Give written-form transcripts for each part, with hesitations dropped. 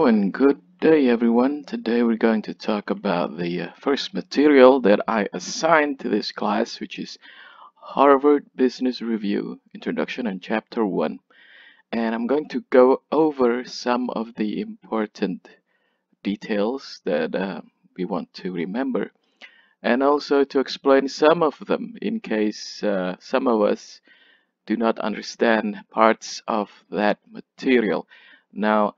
and good day everyone. Today we're going to talk about the first material that I assigned to this class, which is Harvard Business Review Introduction and Chapter 1. And I'm going to go over some of the important details that we want to remember, and also to explain some of them in case some of us do not understand parts of that material. Now,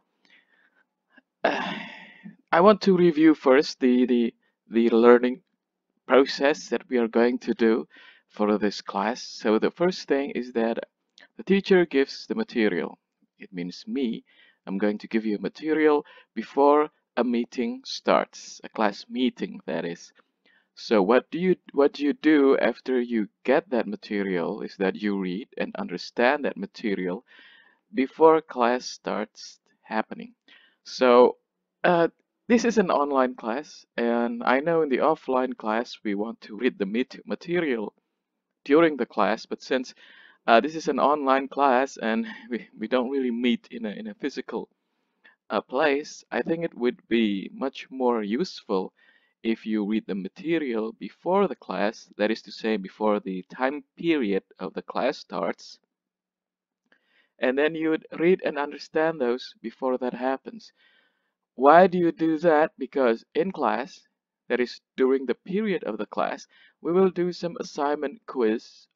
I want to review first the learning process that we are going to do for this class. So the first thing is that the teacher gives the material. It means me. I'm going to give you material before a meeting starts, a class meeting that is. So what you do after you get that material is that you read and understand that material before class starts happening. So uh, this is an online class, and I know in the offline class we want to read the material during the class, but since this is an online class and we don't really meet in a physical place, I think it would be much more useful if you read the material before the class, that is to say, before the time period of the class starts, and then you would read and understand those before that happens. Why do you do that? Because in class, that is during the period of the class, we will do some assignment quiz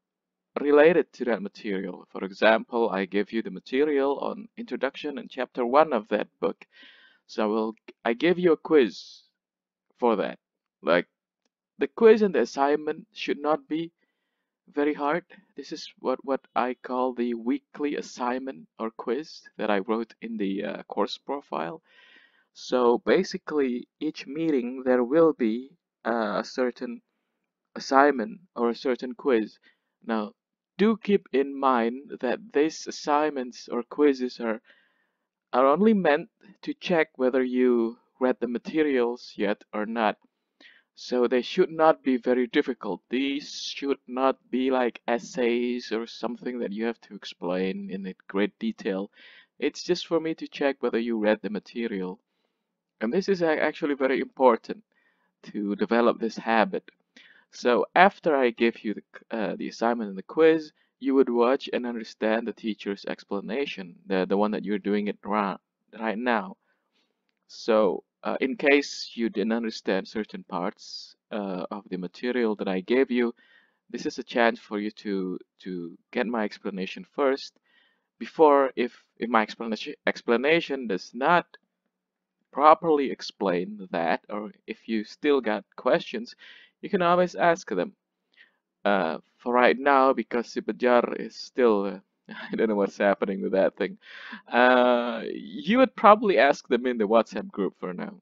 related to that material. For example, I give you the material on introduction and chapter 1 of that book. So I give you a quiz for that. Like, the quiz and the assignment should not be very hard. This is what I call the weekly assignment or quiz that I wrote in the course profile. So basically, each meeting there will be a certain assignment or a certain quiz. Now, do keep in mind that these assignments or quizzes are only meant to check whether you read the materials yet or not. So they should not be very difficult. These should not be like essays or something that you have to explain in great detail. It's just for me to check whether you read the material. And this is actually very important to develop this habit. So after I give you the assignment and the quiz, you would watch and understand the teacher's explanation, the one that you're doing it right now. So in case you didn't understand certain parts of the material that I gave you, this is a chance for you to get my explanation first before, if my explanation does not properly explain that, or if you still got questions, you can always ask them. For right now, because Sipajar is still, I don't know what's happening with that thing. You would probably ask them in the WhatsApp group for now.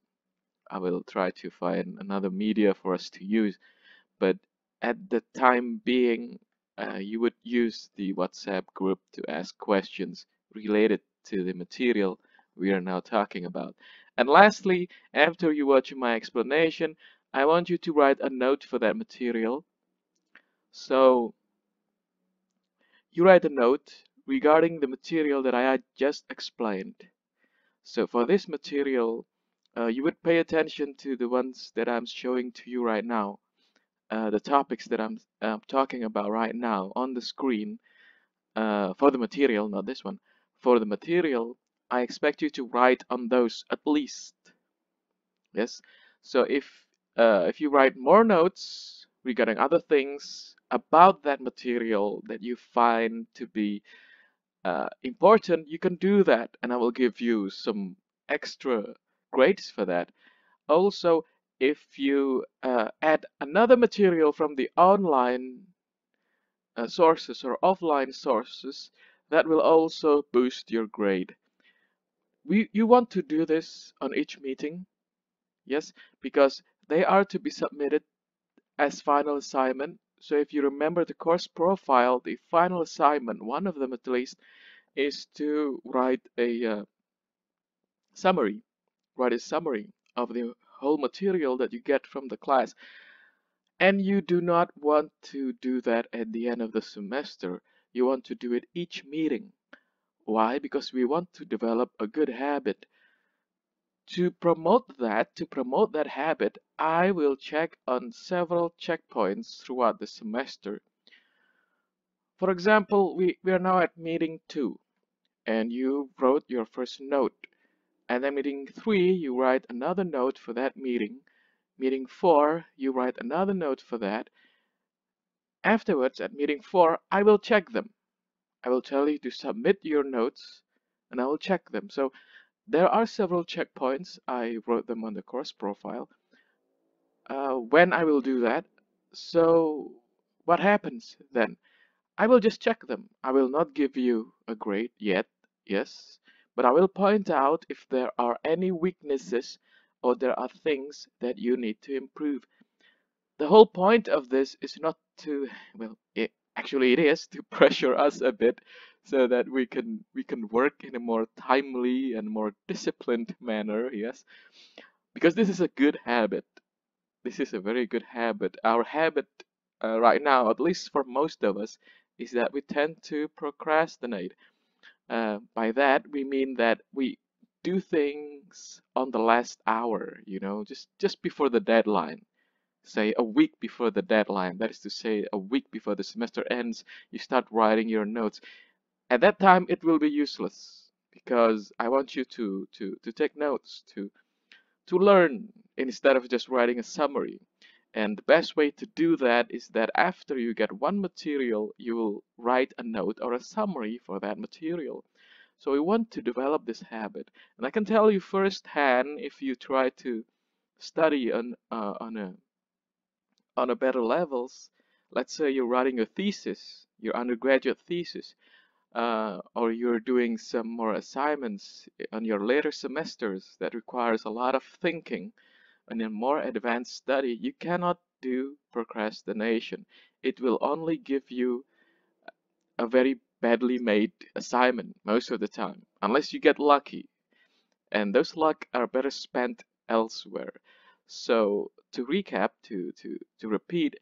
I will try to find another media for us to use, but at the time being, you would use the WhatsApp group to ask questions related to the material we are now talking about. And lastly, after you watch my explanation, I want you to write a note for that material. So you write a note regarding the material that I had just explained. So for this material, you would pay attention to the ones that I'm showing to you right now, the topics that I'm talking about right now on the screen. For the material, not this one. For the material, I expect you to write on those at least. Yes. So if you write more notes regarding other things about that material that you find to be important, you can do that, and I will give you some extra grades for that. Also, if you add another material from the online sources or offline sources, that will also boost your grade. You want to do this on each meeting, yes, because they are to be submitted as final assignment. So if you remember the course profile, the final assignment, one of them at least, is to write a summary. Write a summary of the whole material that you get from the class. And you do not want to do that at the end of the semester. You want to do it each meeting. Why? Because we want to develop a good habit. To promote that habit, I will check on several checkpoints throughout the semester. For example, we are now at meeting 2, and you wrote your first note. And then meeting 3, you write another note for that meeting. Meeting 4, you write another note for that. Afterwards, at meeting 4, I will check them. I will tell you to submit your notes, and I will check them. So there are several checkpoints. I wrote them on the course profile. When I will do that. So what happens then? I will just check them. I will not give you a grade yet, yes, but I will point out if there are any weaknesses or there are things that you need to improve. The whole point of this is not to, well, actually it is to pressure us a bit so that we can work in a more timely and more disciplined manner, yes, because this is a good habit. This is a very good habit. Our habit right now, at least for most of us, is that we tend to procrastinate. By that, we mean that we do things on the last hour, just before the deadline. Say a week before the deadline. That is to say, a week before the semester ends, you start writing your notes. At that time, it will be useless because I want you to take notes, to learn instead of just writing a summary. And the best way to do that is that after you get one material, you will write a note or a summary for that material. So we want to develop this habit. And I can tell you firsthand, if you try to study on a better levels, let's say you're writing a thesis, your undergraduate thesis, or you're doing some more assignments on your later semesters that requires a lot of thinking and a more advanced study, you cannot do procrastination. It will only give you a very badly made assignment most of the time, unless you get lucky. And those luck are better spent elsewhere. So to recap, to repeat,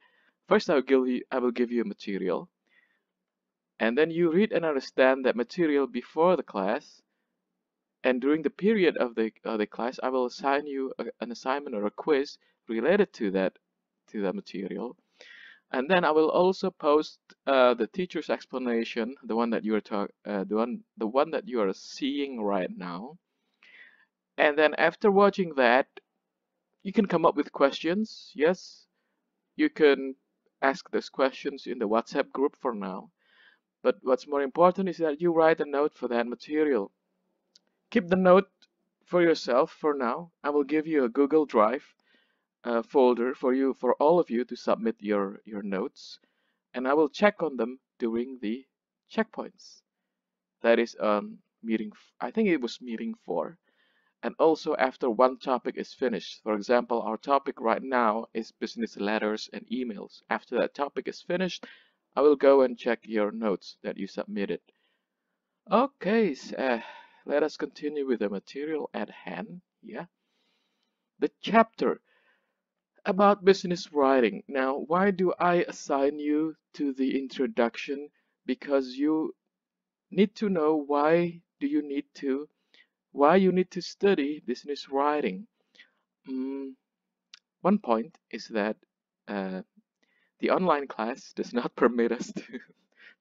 first I will give you a material, and then you read and understand that material before the class. And during the period of the class, I will assign you an assignment or a quiz related to that material. And then I will also post the teacher's explanation, the one that the one that you are seeing right now. And then after watching that, you can come up with questions. Yes, you can ask those questions in the WhatsApp group for now. But what's more important is that you write a note for that material. Keep the note for yourself for now. I will give you a Google Drive folder for all of you to submit your notes, and I will check on them during the checkpoints. That is meeting. I think it was meeting 4, and also after one topic is finished. For example, our topic right now is business letters and emails. After that topic is finished, I will go and check your notes that you submitted. Okay, let us continue with the material at hand. Yeah, the chapter about business writing. Now, why do I assign you to the introduction? Because you need to know why you need to study business writing. Mm, One point is that uh, the online class does not permit us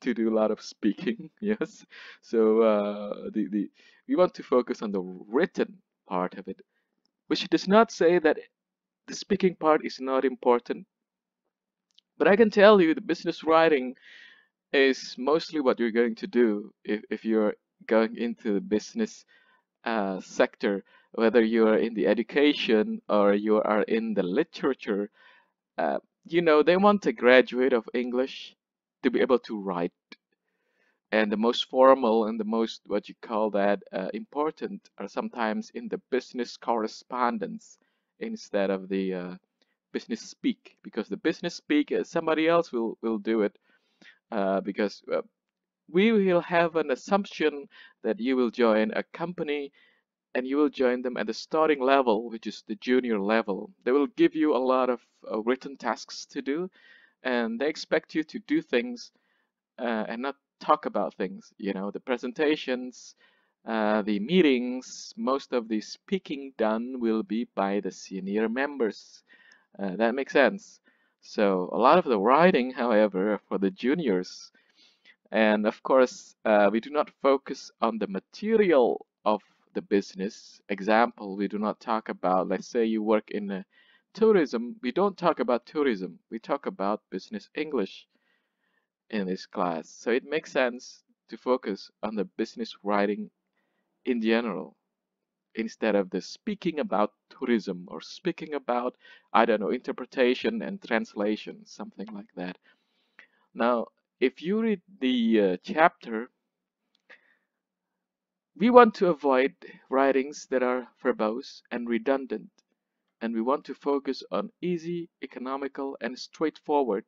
to do a lot of speaking. Yes, so the we want to focus on the written part of it, which does not say that the speaking part is not important. But I can tell you the business writing is mostly what you're going to do if you're going into the business sector, whether you are in the education or you are in the literature. Uh, they want a graduate of English to be able to write, and the most formal and the most what you call that important are sometimes in the business correspondence instead of the business speak, because the business speak somebody else will do it, because we will have an assumption that you will join a company and you will join them at the starting level, which is the junior level. They will give you a lot of written tasks to do, and they expect you to do things and not talk about things. The presentations, The meetings, most of the speaking done will be by the senior members. That makes sense. So a lot of the writing, however, for the juniors. And of course, we do not focus on the material of the business. Example, we do not talk about, let's say you work in tourism, we don't talk about tourism. We talk about business English in this class. So it makes sense to focus on the business writing in general instead of the speaking about tourism or speaking about, I don't know, interpretation and translation, something like that. Now, if you read the chapter, we want to avoid writings that are verbose and redundant, and we want to focus on easy, economical, and straightforward.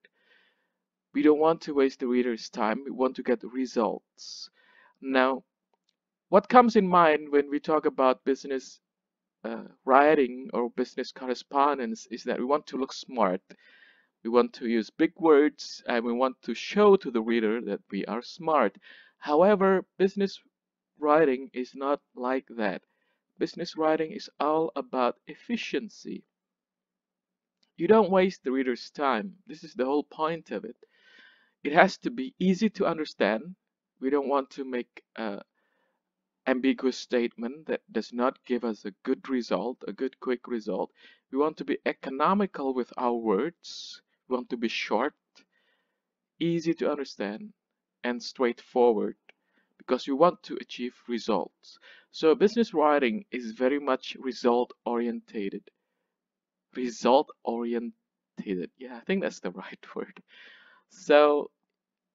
We don't want to waste the reader's time, we want to get results. Now, what comes in mind when we talk about business writing or business correspondence is that we want to look smart. We want to use big words and we want to show to the reader that we are smart. However, business writing is not like that. Business writing is all about efficiency. You don't waste the reader's time. This is the whole point of it. It has to be easy to understand. We don't want to make ambiguous statement that does not give us a good result, a good quick result. We want to be economical with our words. We want to be short, easy to understand, and straightforward because we want to achieve results. So business writing is very much result orientated. Result orientated. Yeah, I think that's the right word. So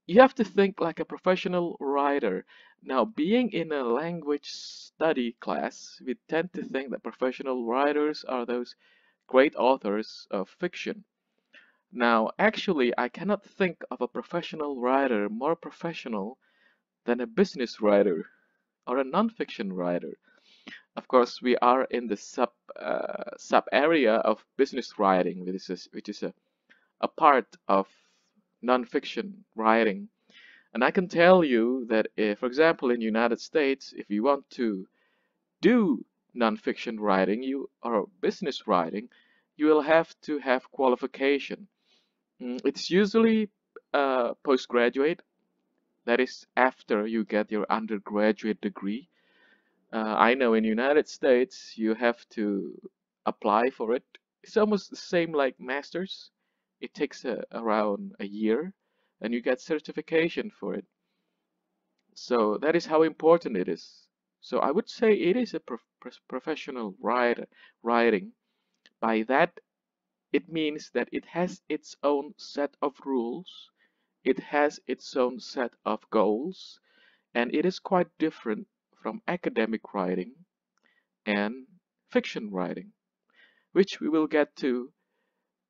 you have to think like a professional writer. Now, being in a language study class, we tend to think that professional writers are those great authors of fiction. Now, actually, I cannot think of a professional writer more professional than a business writer or a non-fiction writer. Of course, we are in the sub area of business writing, which is a part of non-fiction writing. And I can tell you that, if, for example, in the United States, if you want to do nonfiction writing, you or business writing, you will have to have qualification. It's usually postgraduate, that is after you get your undergraduate degree. I know in the United States you have to apply for it. It's almost the same like masters. It takes around a year, and you get certification for it. So that is how important it is. So I would say it is a professional writing. By that, it means that it has its own set of rules, it has its own set of goals, and it is quite different from academic writing and fiction writing, which we will get to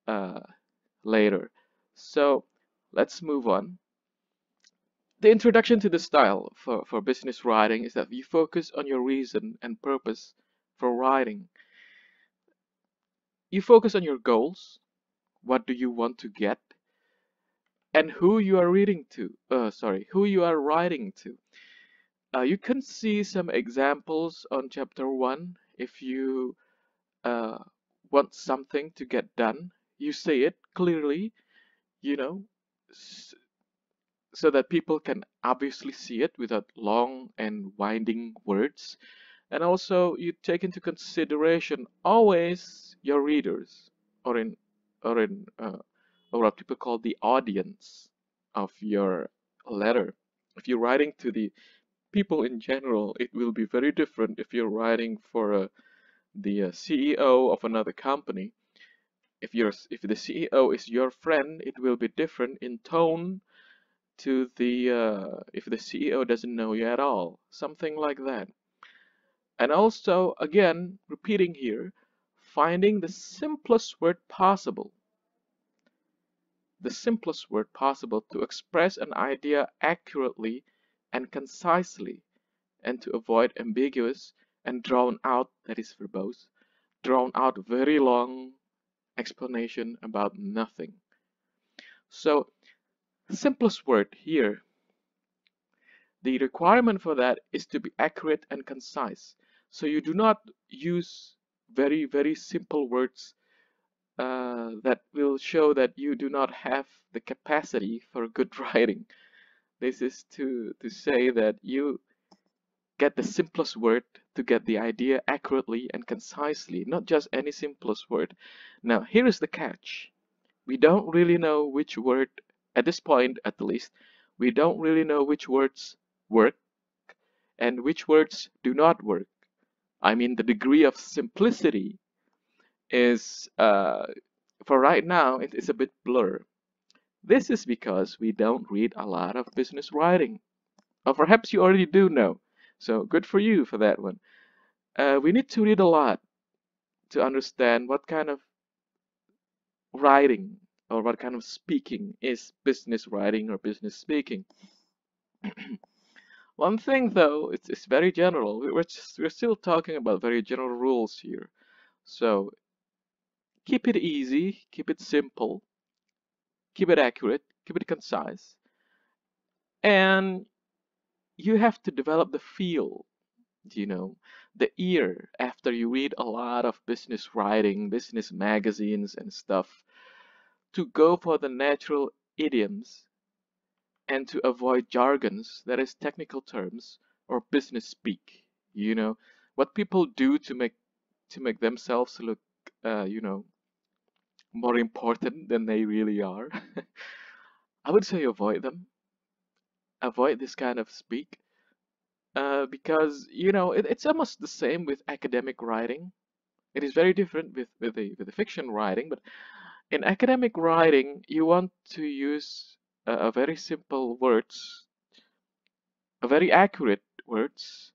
uh, later. So let's move on. The introduction to the style for business writing is that you focus on your reason and purpose for writing. You focus on your goals, what do you want to get, and who you are reading to. Who you are writing to. You can see some examples on chapter 1. If you uh, want something to get done, you say it clearly, you know, so that people can obviously see it without long and winding words. And also you take into consideration always your readers, or in or what people call the audience of your letter. If you're writing to the people in general, it will be very different if you're writing for the CEO of another company. If the CEO is your friend, it will be different in tone to the if the CEO doesn't know you at all, something like that. And also, again, repeating here, finding the simplest word possible to express an idea accurately and concisely, and to avoid ambiguous and drawn out, that is verbose, drawn out very long explanation about nothing. So, simplest word here. The requirement for that is to be accurate and concise. So you do not use very, very simple words that will show that you do not have the capacity for good writing. This is to say that you get the simplest word to get the idea accurately and concisely, not just any simplest word. Now, here is the catch. We don't really know which word, at this point at least, we don't really know which words work and which words do not work. I mean, the degree of simplicity is, for right now, it is a bit blur. This is because we don't read a lot of business writing. Or perhaps you already do know. So good for you for that one. We need to read a lot to understand what kind of writing or what kind of speaking is business writing or business speaking. One thing though, it's very general. We're still talking about very general rules here. So keep it easy, keep it simple, keep it accurate, keep it concise, and you have to develop the feel, you know, the ear after you read a lot of business writing, business magazines and stuff, to go for the natural idioms and to avoid jargons, that is technical terms or business speak. You know, what people do to make themselves look, you know, more important than they really are. I would say avoid them. Avoid this kind of speak. Because you know it's almost the same with academic writing. It is very different with the fiction writing, but in academic writing, you want to use a very simple words, a very accurate words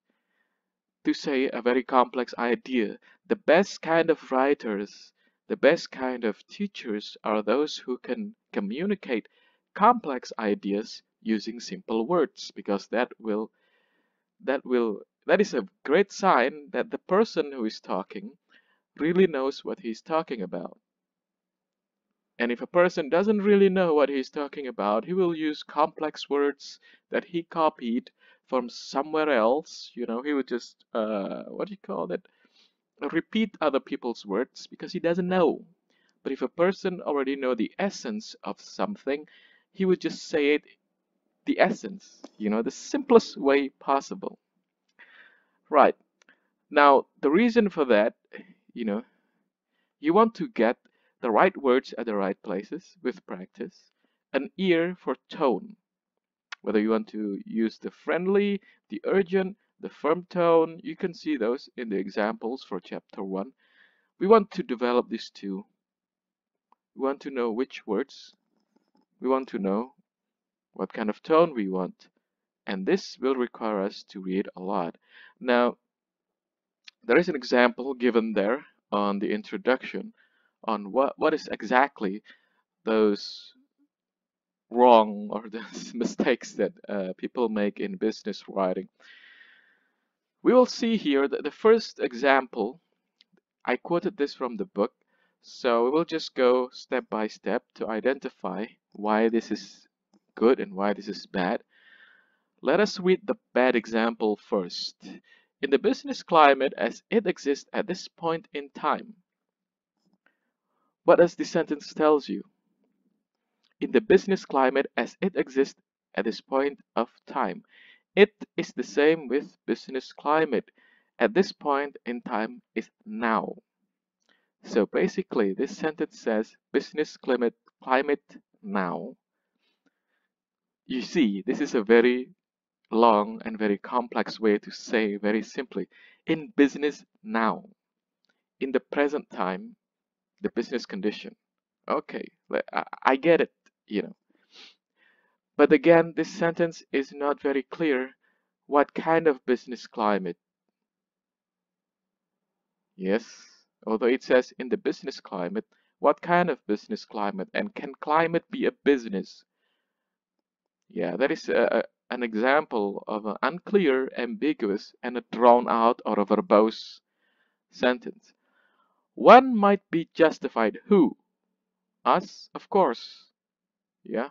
to say a very complex idea. The best kind of writers, the best kind of teachers are those who can communicate complex ideas using simple words, because that is a great sign that the person who is talking really knows what he's talking about. And if a person doesn't really know what he's talking about, he will use complex words that he copied from somewhere else. You know, he would just, what do you call it? Repeat other people's words because he doesn't know. But if a person already know the essence of something, he would just say it, the essence, you know, the simplest way possible. Right. Now, the reason for that, you know, you want to get the right words at the right places with practice, an ear for tone, whether you want to use the friendly, the urgent, the firm tone. You can see those in the examples for chapter 1. We want to develop these two. We want to know which words, we want to know what kind of tone we want, and this will require us to read a lot. Now, there is an example given there on the introduction on what is exactly those wrong or those mistakes that people make in business writing. We will see here that the first example, I quoted this from the book, so we will just go step by step to identify why this is good and why this is bad. Let us read the bad example first. In the business climate as it exists at this point in time. What does the sentence tells you? In the business climate as it exists at this point of time. It is the same with business climate. At this point in time is now. So basically, this sentence says business climate now. You see, this is a very long and very complex way to say very simply in business now, in the present time, the business condition. Okay, I get it, you know. But again, this sentence is not very clear. What kind of business climate? Yes, although it says in the business climate, what kind of business climate? And can climate be a business? Yeah, that is an example of an unclear, ambiguous, and a drawn out or a verbose sentence. One might be justified. Who? Us? Of course. Yeah.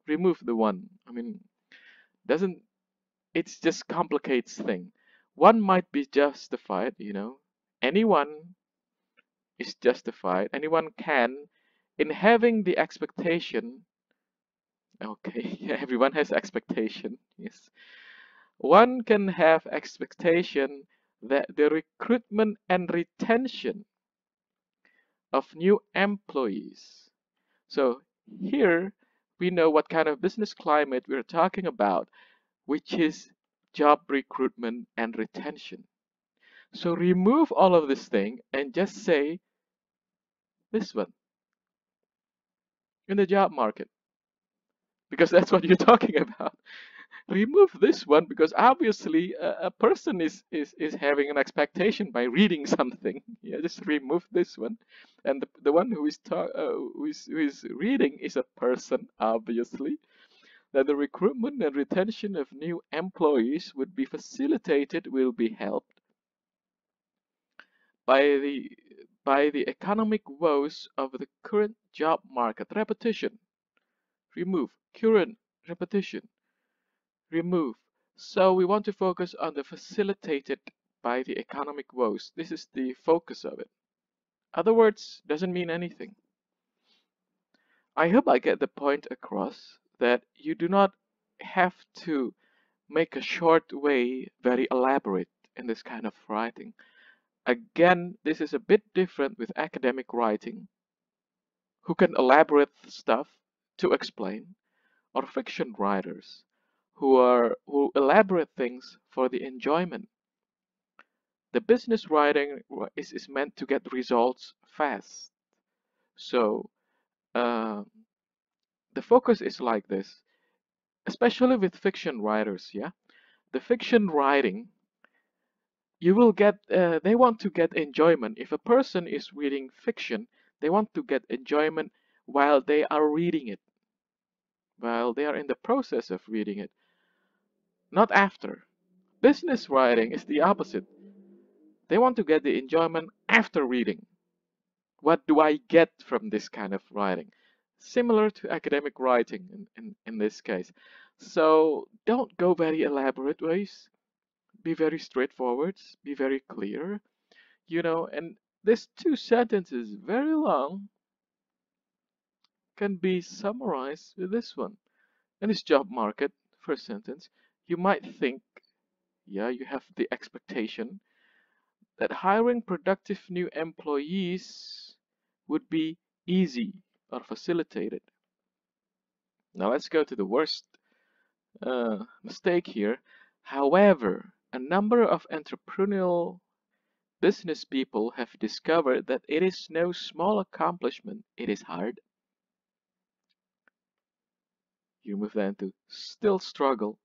Remove the one. I mean, doesn't it just complicates things. One might be justified, anyone is justified, anyone can, in having the expectation. Okay, yeah, everyone has expectation, yes. One can have expectation that the recruitment and retention of new employees. So here we know what kind of business climate we're talking about, which is job recruitment and retention. So remove all of this thing and just say this one in the job market, because that's what you're talking about. Remove this one because obviously a person is having an expectation by reading something. Yeah, just remove this one, and the one who is reading is a person, obviously. That the recruitment and retention of new employees would be facilitated, will be helped by the economic woes of the current job market. Repetition. Remove. Current. Repetition. Remove. So we want to focus on the facilitated by the economic woes. This is the focus of it. Other words doesn't mean anything. I hope I get the point across that you do not have to make a short way very elaborate in this kind of writing. Again, this is a bit different with academic writing, who can elaborate stuff to explain, or fiction writers who elaborate things for the enjoyment. The business writing is meant to get results fast. So uh, the focus is like this, especially with fiction writers. Yeah, the fiction writing, you will get. They want to get enjoyment. If a person is reading fiction, they want to get enjoyment while they are reading it, while they are in the process of reading it, not after. Business writing is the opposite. They want to get the enjoyment after reading. What do I get from this kind of writing? Similar to academic writing in this case. So don't go very elaborate ways. Be very straightforward. Be very clear. And this two sentences, very long, can be summarized with this one. In this job market, first sentence, you might think, yeah, you have the expectation that hiring productive new employees would be easy or facilitated. Now let's go to the worst mistake here. However, a number of entrepreneurial business people have discovered that it is no small accomplishment. It is hard. You move that to still struggle.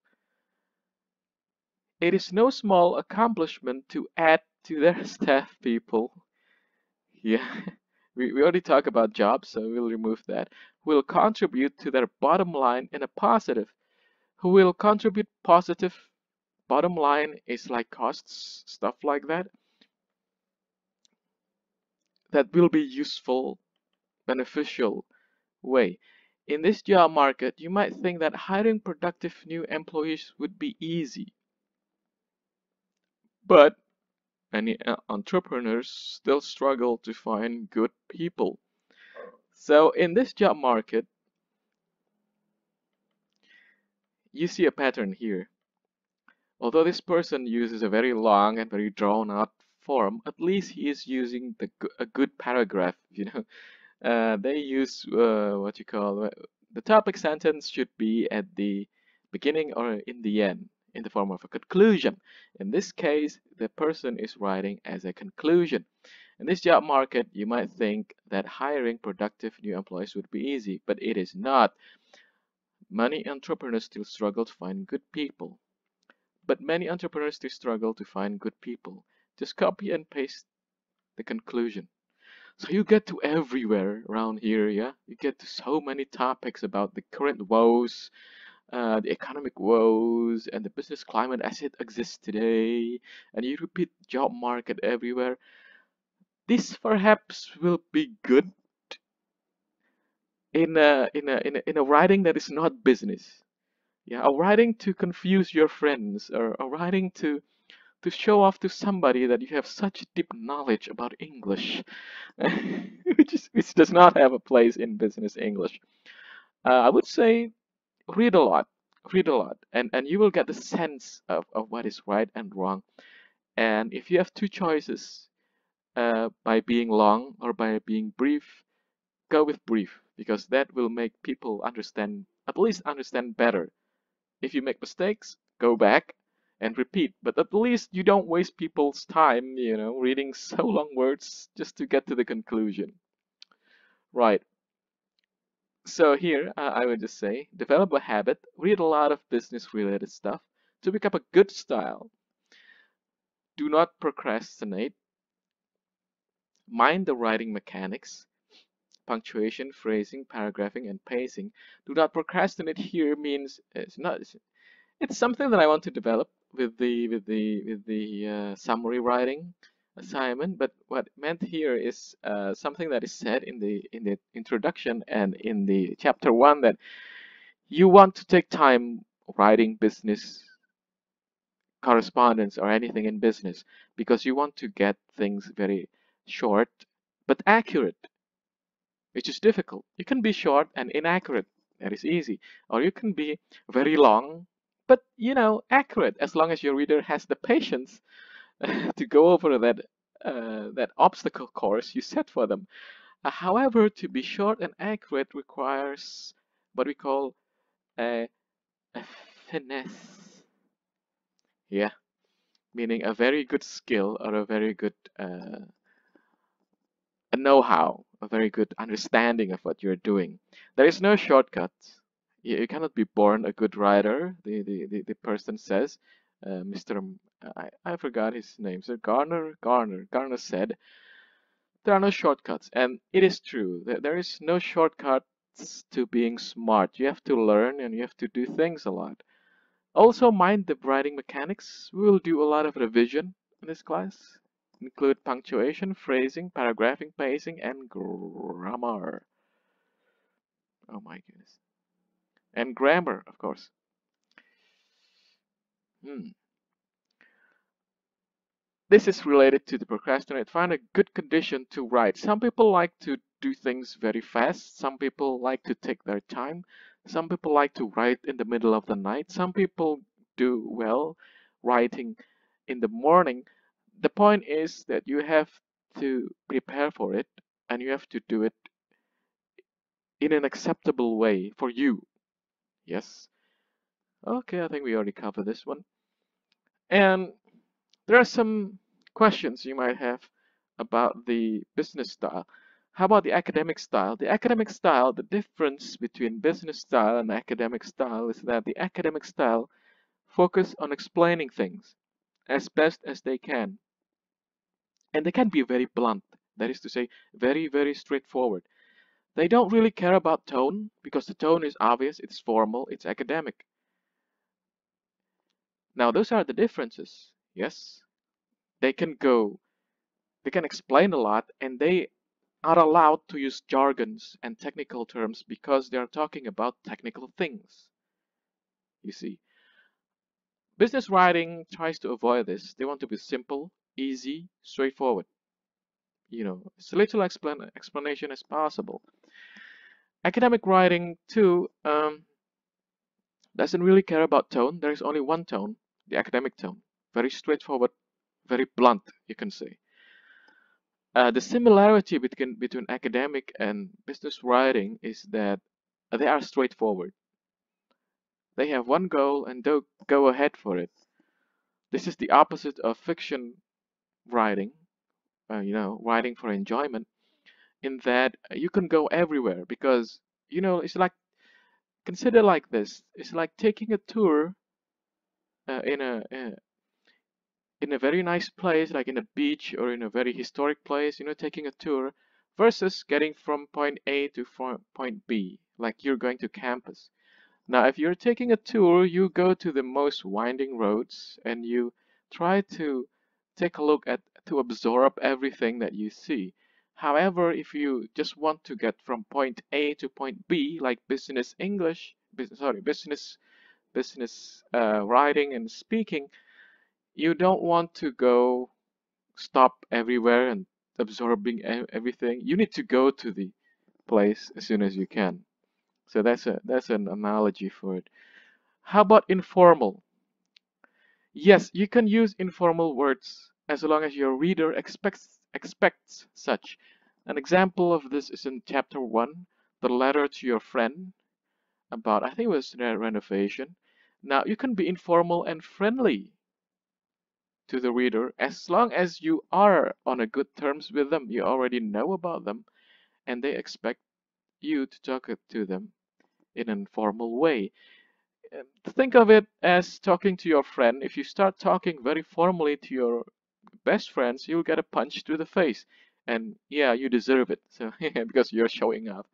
It is no small accomplishment to add to their staff people. Yeah, we already talked about jobs, so we'll remove that. Who will contribute to their bottom line in a positive. Who will contribute positive. Bottom line is like costs, stuff like that. That will be useful, beneficial way. In this job market, you might think that hiring productive new employees would be easy. But many entrepreneurs still struggle to find good people. So in this job market, you see a pattern here. Although this person uses a very long and very drawn out form, at least he is using a good paragraph, They use what you call the topic sentence should be at the beginning or in the end in the form of a conclusion. In this case, the person is writing as a conclusion. In this job market, you might think that hiring productive new employees would be easy, but it is not. Many entrepreneurs still struggle to find good people. But many entrepreneurs still struggle to find good people. Just copy and paste the conclusion. So you get to everywhere around here, yeah? You get to so many topics about the current woes, the economic woes, and the business climate as it exists today, and you repeat job market everywhere. This perhaps will be good in a writing that is not business. Yeah, or writing to confuse your friends, or writing to show off to somebody that you have such deep knowledge about English, which does not have a place in business English. I would say read a lot, read a lot, and you will get the sense of what is right and wrong. And if you have two choices, by being long or by being brief, go with brief because that will make people understand, at least understand better. If you make mistakes, go back and repeat, but at least you don't waste people's time, reading so long words just to get to the conclusion. Right. So here, I would just say, develop a habit, read a lot of business-related stuff to pick up a good style. Do not procrastinate. Mind the writing mechanics, punctuation, phrasing, paragraphing, and pacing. Do not procrastinate here means it's something that I want to develop with the summary writing assignment. But what meant here is something that is said in the introduction and in the chapter one, that you want to take time writing business correspondence or anything in business because you want to get things very short but accurate, which is difficult. You can be short and inaccurate. That is easy. Or you can be very long, but accurate, as long as your reader has the patience to go over that obstacle course you set for them. However, to be short and accurate requires what we call a finesse. Yeah, meaning a very good skill or a very good a know-how, a very good understanding of what you're doing. There is no shortcut. You cannot be born a good writer, the person says. Mr. I forgot his name. So Garner said, there are no shortcuts. And it is true. There is no shortcuts to being smart. You have to learn and you have to do things a lot. Also, mind the writing mechanics. We will do a lot of revision in this class. Include punctuation, phrasing, paragraphing, pacing, and grammar. Oh my goodness. And grammar, of course. Hmm. This is related to the procrastinate. Find a good condition to write. Some people like to do things very fast. Some people like to take their time. Some people like to write in the middle of the night. Some people do well writing in the morning. The point is that you have to prepare for it and you have to do it in an acceptable way for you. Yes. Okay, I think we already covered this one. And there are some questions you might have about the business style. How about the academic style? The academic style, the difference between business style and academic style is that the academic style focus on explaining things as best as they can. And they can be very blunt. That is to say, very, very straightforward. They don't really care about tone because the tone is obvious, it's formal, it's academic. Now, those are the differences. Yes, they can explain a lot and they are allowed to use jargons and technical terms because they are talking about technical things. You see, business writing tries to avoid this. They want to be simple, easy, straightforward. As little explanation as possible. Academic writing, too, doesn't really care about tone. There is only one tone, the academic tone. Very straightforward, very blunt, you can say. The similarity between academic and business writing is that they are straightforward. They have one goal and they'll go ahead for it. This is the opposite of fiction writing, writing for enjoyment, in that you can go everywhere because, it's like, consider like this. It's like taking a tour uh, in a uh, in a very nice place, like in a beach or in a very historic place, taking a tour versus getting from point A to point B, like you're going to campus. Now, if you're taking a tour, you go to the most winding roads and you try to take a look at to absorb everything that you see. However, if you just want to get from point A to point B, like business English, business business writing and speaking, you don't want to go stop everywhere and absorbing everything. You need to go to the place as soon as you can. So that's an analogy for it. How about informal? Yes, you can use informal words as long as your reader expects such. An example of this is in chapter 1, the letter to your friend about, I think it was renovation. Now, you can be informal and friendly to the reader as long as you are on a good terms with them. You already know about them and they expect you to talk to them in an informal way. Think of it as talking to your friend. If you start talking very formally to your best friends, you'll get a punch to the face. And yeah, you deserve it. So because you're showing up.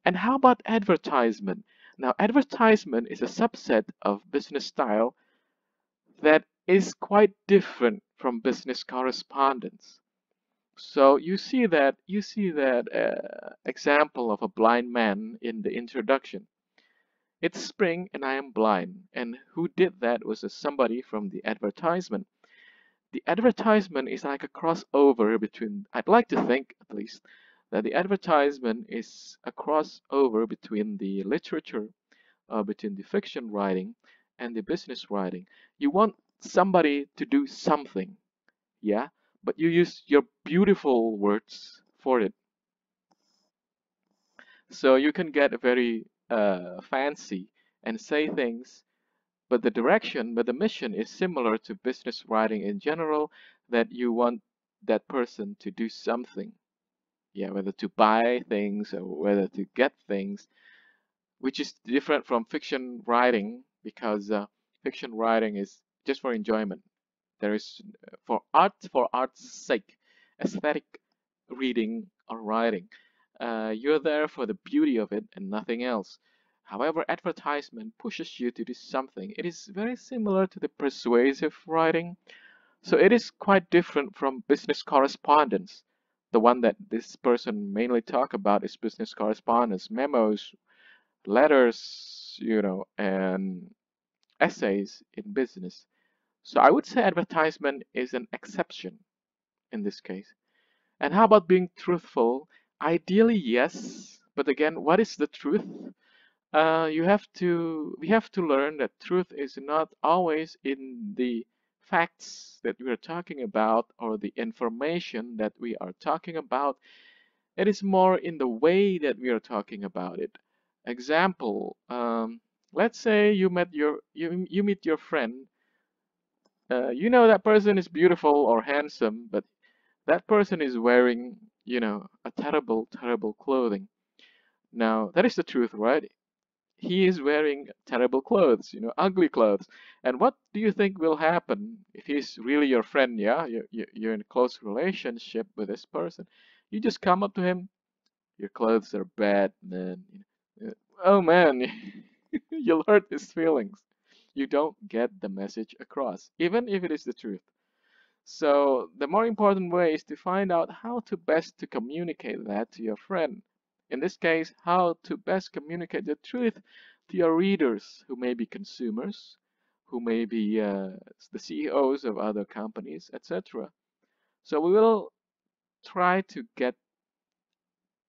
And how about advertisement? Now, advertisement is a subset of business style that is quite different from business correspondence. So you see that example of a blind man in the introduction. It's spring and I am blind. And who did that was somebody from the advertisement. The advertisement is like a crossover between, I'd like to think at least, that the advertisement is a crossover between the literature, between the fiction writing and the business writing. You want somebody to do something, yeah, but you use your beautiful words for it. So you can get very fancy and say things, but the mission is similar to business writing in general, that you want that person to do something. Yeah, whether to buy things or whether to get things, which is different from fiction writing because fiction writing is just for enjoyment. There is for art's sake, aesthetic reading or writing. You're there for the beauty of it and nothing else. However, advertisement pushes you to do something. It is very similar to the persuasive writing, so it is quite different from business correspondence. The one that this person mainly talk about is business correspondence, memos, letters, and essays in business. So I would say advertisement is an exception in this case. And how about being truthful? Ideally, yes. But again, what is the truth? We have to learn that truth is not always in the facts that we are talking about or the information that we are talking about. It is more in the way that we are talking about it. Example, let's say you meet your friend. You know that person is beautiful or handsome, but that person is wearing, a terrible clothing. Now, that is the truth, right? He is wearing terrible clothes, ugly clothes. And what do you think will happen if he's really your friend? Yeah, you're in a close relationship with this person. You just come up to him, your clothes are bad, man. Oh man, you'll hurt his feelings. You don't get the message across, even if it is the truth. So the more important way is to find out how to best to communicate that to your friend. In this case, how to best communicate the truth to your readers, who may be consumers, who may be the CEOs of other companies, etc. So we will try to get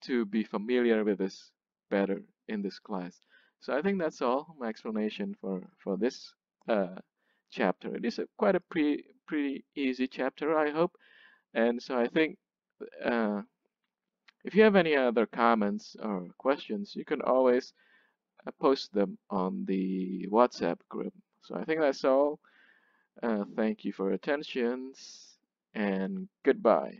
to be familiar with this better in this class. So I think that's all my explanation for this uh, chapter. It is quite a pretty easy chapter, I hope. And so I think uh, if you have any other comments or questions, you can always post them on the WhatsApp group. So I think that's all. Thank you for your attention and goodbye.